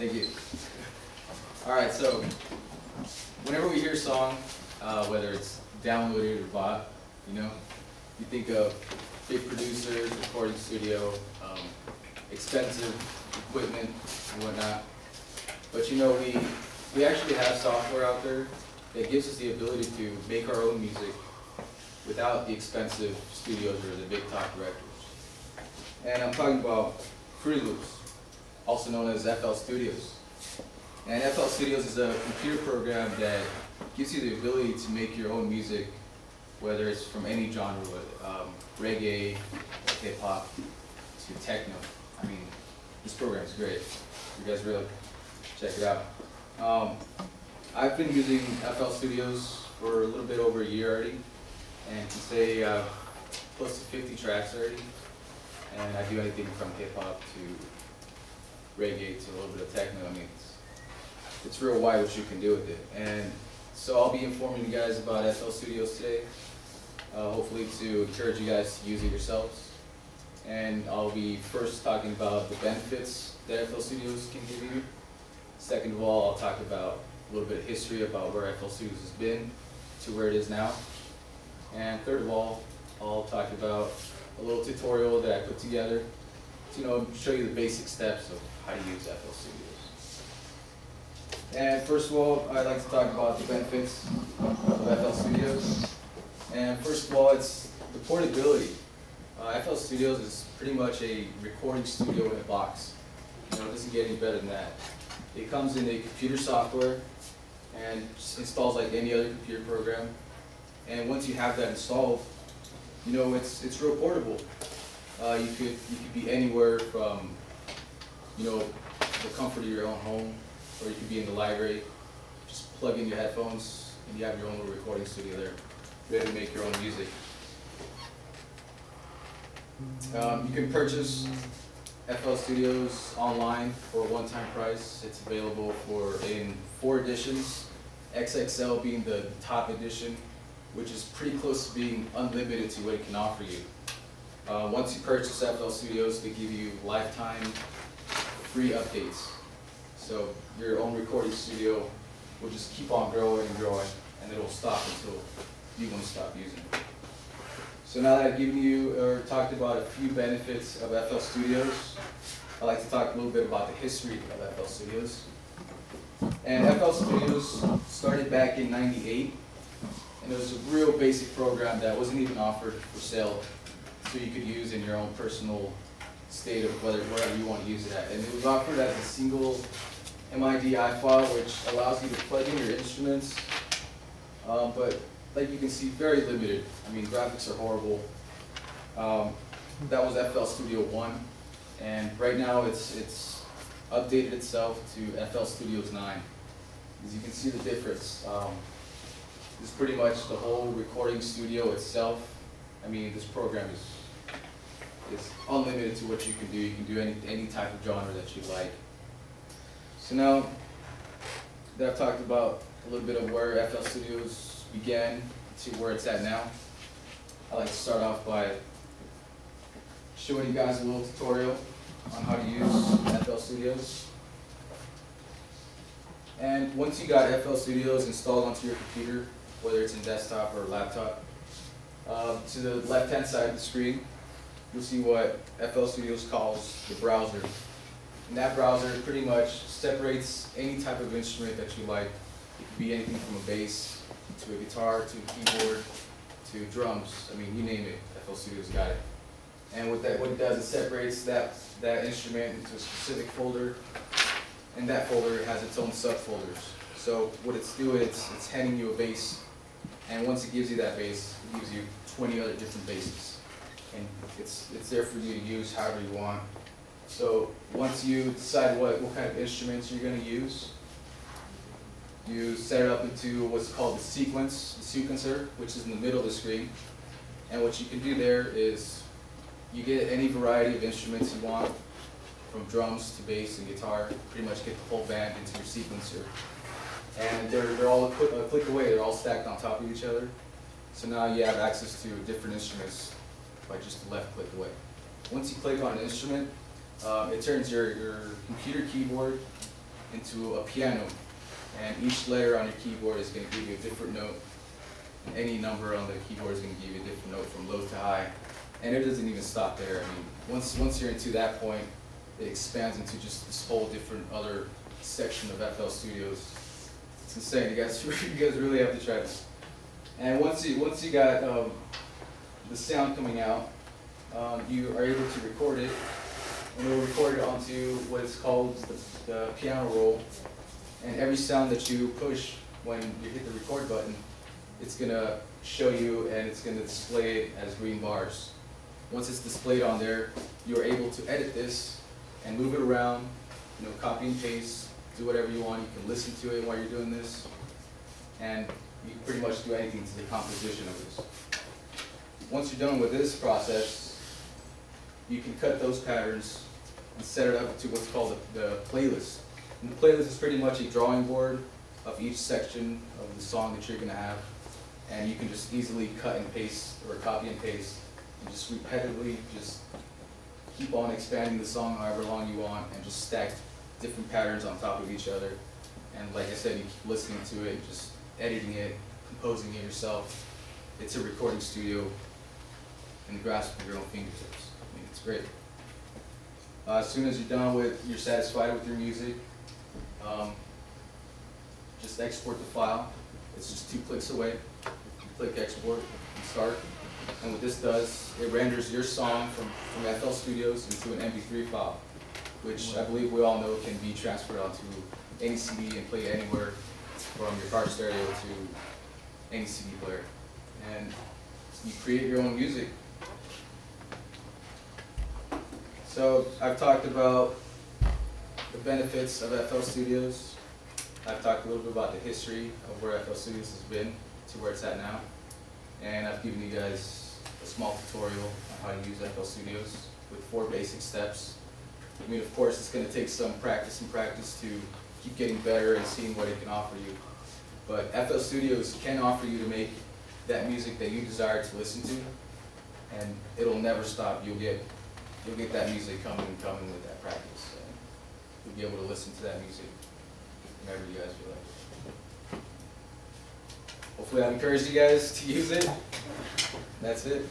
Thank you. All right, so whenever we hear a song, whether it's downloaded or bought, you think of big producers, recording studio, expensive equipment and whatnot. But we actually have software out there that gives us the ability to make our own music without the expensive studios or the big top directors. And I'm talking about Fruity Loops, also known as FL Studios. And FL Studios is a computer program that gives you the ability to make your own music, whether it's from any genre, reggae, hip hop, to techno. I mean, this program is great. You guys really check it out. I've been using FL Studios for a little bit over a year already, and can say close to 50 tracks already. And I do anything from hip hop to reggae to a little bit of techno. I mean, it's real wide what you can do with it. And so I'll be informing you guys about FL Studios today, hopefully to encourage you guys to use it yourselves. And I'll be first talking about the benefits that FL Studios can give you. Second of all, I'll talk about a little bit of history about where FL Studios has been to where it is now. And third of all, I'll talk about a little tutorial that I put together to show you the basic steps of how to use FL Studios. And first of all, I'd like to talk about the benefits of FL Studios. And first of all, it's the portability. FL Studios is pretty much a recording studio in a box. It doesn't get any better than that. It comes in a computer software and installs like any other computer program. And once you have that installed, it's real portable. You could be anywhere from the comfort of your own home, or you could be in the library. Just plug in your headphones and you have your own little recording studio there, ready to make your own music. You can purchase FL Studios online for a one-time price. It's available in 4 editions, XXL being the top edition, which is pretty close to being unlimited to what it can offer you. Once you purchase FL Studios, they give you lifetime free updates. So your own recording studio will just keep on growing and growing, and it will stop until you want to stop using it. So now that I've given you or talked about a few benefits of FL Studios, I'd like to talk a little bit about the history of FL Studios. And FL Studios started back in '98, and it was a real basic program that wasn't even offered for sale, so you could use in your own personal state of wherever you want to use it at. And it was offered as a single MIDI file, which allows you to plug in your instruments, but like you can see, very limited. I mean, graphics are horrible. That was FL Studio 1, and right now it's updated itself to FL Studios 9. As you can see the difference. This is pretty much the whole recording studio itself. I mean, this program is unlimited to what you can do. You can do any type of genre that you like. So now that I've talked about a little bit of where FL Studios began to where it's at now, I'd like to start off by showing you guys a little tutorial on how to use FL Studios. And once you got FL Studios installed onto your computer, whether it's in desktop or laptop, to the left-hand side of the screen, you'll see what FL Studios calls the browser. And that browser pretty much separates any type of instrument that you like. It could be anything from a bass to a guitar to a keyboard to drums. I mean, you name it, FL Studios got it. And what it does, it separates that instrument into a specific folder, and that folder has its own subfolders. So what it's doing, it's handing you a bass, and once it gives you that bass, it gives you 20 other different basses. And it's there for you to use however you want. So once you decide what kind of instruments you're going to use, you set it up into what's called the sequencer, which is in the middle of the screen. And what you can do there is you get any variety of instruments you want, from drums to bass and guitar. Pretty much get the whole band into your sequencer. And they're all a click away. They're all stacked on top of each other. So now you have access to different instruments by just a left click away. Once you click on an instrument, it turns your computer keyboard into a piano, and each letter on your keyboard is going to give you a different note, and any number on the keyboard is going to give you a different note from low to high, and it doesn't even stop there. I mean, once you're into that point, it expands into just this whole different other section of FL Studios. It's insane. You guys really have to try this. And once you got the sound coming out, you are able to record it, and it will record it onto what is called the piano roll. And every sound that you push when you hit the record button, it's going to show you, and it's going to display it as green bars. Once it's displayed on there, you're able to edit this and move it around, copy and paste, do whatever you want. You can listen to it while you're doing this, and you can pretty much do anything to the composition of this. Once you're done with this process, you can cut those patterns and set it up to what's called the playlist. And the playlist is pretty much a drawing board of each section of the song that you're going to have, and you can just easily cut and paste or copy and paste, and just repetitively just keep on expanding the song however long you want, and just stack different patterns on top of each other. And like I said, you keep listening to it, just editing it, composing it yourself. It's a recording studio in the grasp of your own fingertips. I mean, it's great. As soon as you're satisfied with your music, just export the file. It's just 2 clicks away. You click export and start. And what this does, it renders your song from FL Studios into an MP3 file, which I believe we all know can be transferred onto any CD and played anywhere, from your car stereo to any CD player. And you create your own music. So I've talked about the benefits of FL Studios. I've talked a little bit about the history of where FL Studios has been to where it's at now. And I've given you guys a small tutorial on how to use FL Studios with 4 basic steps. I mean, of course, it's going to take some practice to keep getting better and seeing what it can offer you. But FL Studios can offer you to make that music that you desire to listen to, and it'll never stop. You'll get that music coming with that practice. And you'll be able to listen to that music whenever you guys feel like it. Hopefully I've encouraged you guys to use it. That's it.